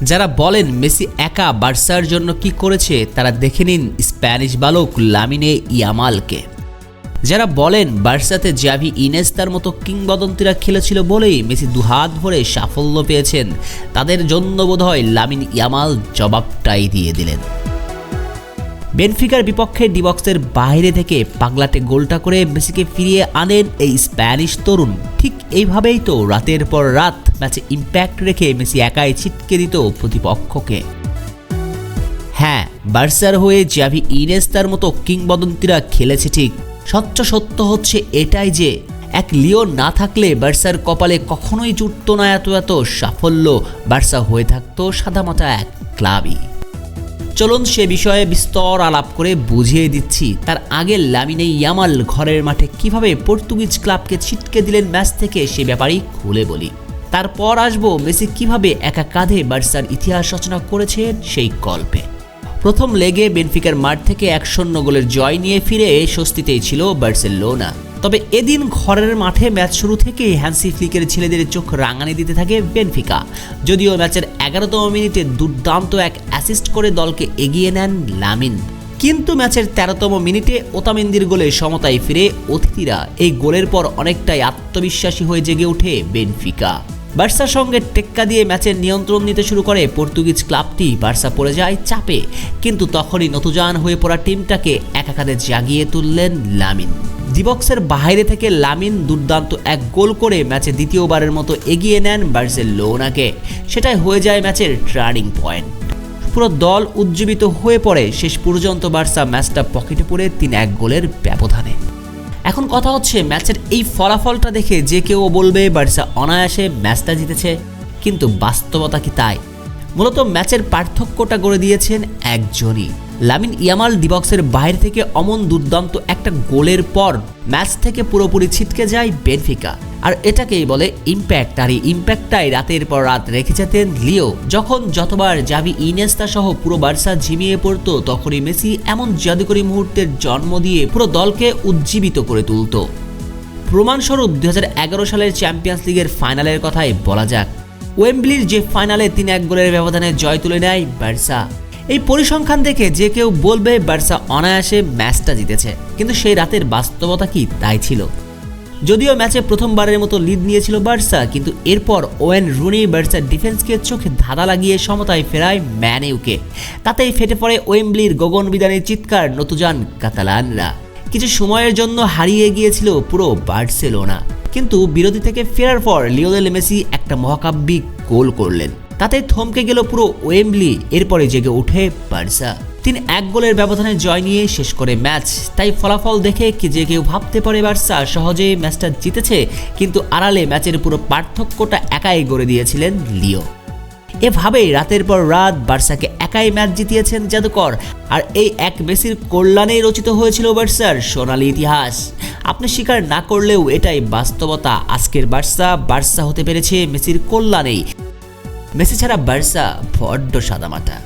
যারা বলেন মেসি একা বার্সার জন্য কি করেছে তারা দেখে নিন স্প্যানিশ বালক লামিনে ইয়ামালকে। যারা বলেন বার্সাতে জাভি ইনেস্তার মতো কিংবদন্তিরা খেলেছিল বলেই মেসি দুহাত ভরে সাফল্য পেয়েছেন, তাদের জন্য বোধহয় লামিন ইয়ামাল জবাবটাই দিয়ে দিলেন। বেনফিকার বিপক্ষে ডি বক্সের বাইরে থেকে পাগলাটে গোলটা করে মেসিকে ফিরিয়ে আনেন এই স্প্যানিশ তরুণ। ঠিক এইভাবেই তো রাতের পর রাত ম্যাচে ইম্প্যাক্ট রেখে মেসি একাই ছিটকে দিত প্রতিপক্ষকে। হ্যাঁ, বার্সার হয়ে জাভি ইনেস্তার মতো কিংবদন্তিরা খেলেছে ঠিক, স্বচ্ছ সত্য হচ্ছে এটাই যে এক লিও না থাকলে বার্সার কপালে কখনোই জুটত না এত সাফল্য, বার্সা হয়ে থাকতো সাদামাটা এক ক্লাবই। চলুন সে বিষয়ে বিস্তর আলাপ করে বুঝিয়ে দিচ্ছি। তার আগে লামিনে ইয়ামাল ঘরের মাঠে কিভাবে পর্তুগিজ ক্লাবকে ছিটকে দিলেন ম্যাচ থেকে সে ব্যাপারেই খুলে বলি। তারপর আসবো মেসি কিভাবে একা কাঁধে বার্সার ইতিহাস রচনা করেছেন সেই গল্পে। প্রথম লেগে বেনফিকার মাঠ থেকে 1-0 গোলের জয় নিয়ে ফিরে স্বস্তিতেই ছিল বার্সেলোনা। তবে এদিন ঘরের মাঠে ম্যাচ শুরু থেকেই হ্যান্সি ফ্লিকের ছেলেদের চোখ রাঙানি দিতে থাকে বেনফিকা। যদিও ম্যাচের 11তম মিনিটে দুর্দান্ত এক অ্যাসিস্ট করে দলকে এগিয়ে নেন লামিন, কিন্তু ম্যাচের 13তম মিনিটে ওতামেন্দির গোলে সমতায় ফিরে অতিথিরা। এই গোলের পর অনেকটাই আত্মবিশ্বাসী হয়ে জেগে ওঠে বেনফিকা। বার্সার সঙ্গে টেক্কা দিয়ে ম্যাচের নিয়ন্ত্রণ নিতে শুরু করে পর্তুগিজ ক্লাবটি। বার্সা পড়ে যায় চাপে, কিন্তু তখনই নতুজান হয়ে পড়া টিমটাকে একা কাঁধে জাগিয়ে তুললেন লামিন। ডিবক্সের বাইরে থেকে লামিন দুর্দান্ত এক গোল করে ম্যাচে দ্বিতীয়বারের মতো এগিয়ে নেন বার্সেলোনাকে। সেটাই হয়ে যায় ম্যাচের টার্নিং পয়েন্ট। পুরো দল উজ্জীবিত হয়ে পড়ে। শেষ পর্যন্ত বার্সা ম্যাচটা পকেটে পড়ে 3-1 গোলের ব্যবধানে। এখন কথা হচ্ছে ম্যাচের এই ফলাফলটা দেখে যে কেউ বলবে বার্সা অনায়াসে ম্যাচটা জিতেছে, কিন্তু বাস্তবতা কি তাই? মূলত ম্যাচের পার্থক্যটা গড়ে দিয়েছেন একজনই, লামিন ইয়ামাল। ডিবক্সের বাইরে থেকে অমন দুর্দান্ত একটা গোলের পর ম্যাচ থেকে পুরোপুরি ছিটকে যায় বেনফিকা, আর এটাকেই বলে ইম্প্যাক্ট। আর এই ইম্প্যাক্টটাই রাতের পর রাত রেখে যেতেন লিও। যখন যতবার জাভি ইনেস্তা সহ পুরো বার্সা ঝিমিয়ে পড়তো, তখনই মেসি এমন জাদুকরী মুহূর্তের জন্ম দিয়ে পুরো দলকে উজ্জীবিত করে তুলত। প্রমাণস্বরূপ 2011 সালের চ্যাম্পিয়ন্স লিগের ফাইনালের কথাই বলা যাক। ওয়েম্বলির যে ফাইনালে 3-1 গোলের ব্যবধানে জয় তুলে নেয় বার্সা। এই পরিসংখ্যান দেখে যে কেউ বলবে বার্সা অনায়াসে ম্যাচটা জিতেছে, কিন্তু সেই রাতের বাস্তবতা কি তাই ছিল? যদিও ম্যাচে প্রথমবারের মতো লিড নিয়েছিল বার্সা, কিন্তু এরপর ওয়েন রুনি বার্সার ডিফেন্সকে চোখে ধাঁধা লাগিয়ে সমতায় ফেরায় ম্যান ইউকে। তাতেই ফেটে পড়ে ওয়েম্বলির গগনবিদানের চিৎকার নতুজান কাতালানরা। কিছু সময়ের জন্য হারিয়ে গিয়েছিল পুরো বার্সেলোনা, কিন্তু বিরতি থেকে ফেরার পর লিওনেল মেসি একটা মহাকাব্যিক গোল করলেন। তাতে থমকে গেল পুরো ওয়েম্বলি। এরপরে জেগে ওঠে বার্সা। 3-1 গোলের ব্যবধানে জয় নিয়ে শেষ করে ম্যাচ। তাই ফলাফল দেখে কি যে কেউ ভাবতে পারে বার্সা সহজেই ম্যাচটা জিতেছে, কিন্তু আড়ালে ম্যাচের পুরো পার্থক্যটা একাই গড়ে দিয়েছিলেন লিও। এভাবেই রাতের পর রাত বার্সাকে একাই ম্যাচ জিতিয়েছেন জাদুকর। আর এই এক মেসির কল্যাণেই রচিত হয়েছিল বার্সার সোনালী ইতিহাস। আপনি স্বীকার না করলেও এটাই বাস্তবতা। আজকের বার্সা হতে পেরেছে মেসির কল্যাণেই। মেসি ছাড়া বার্সা বড্ড সাদামাটা।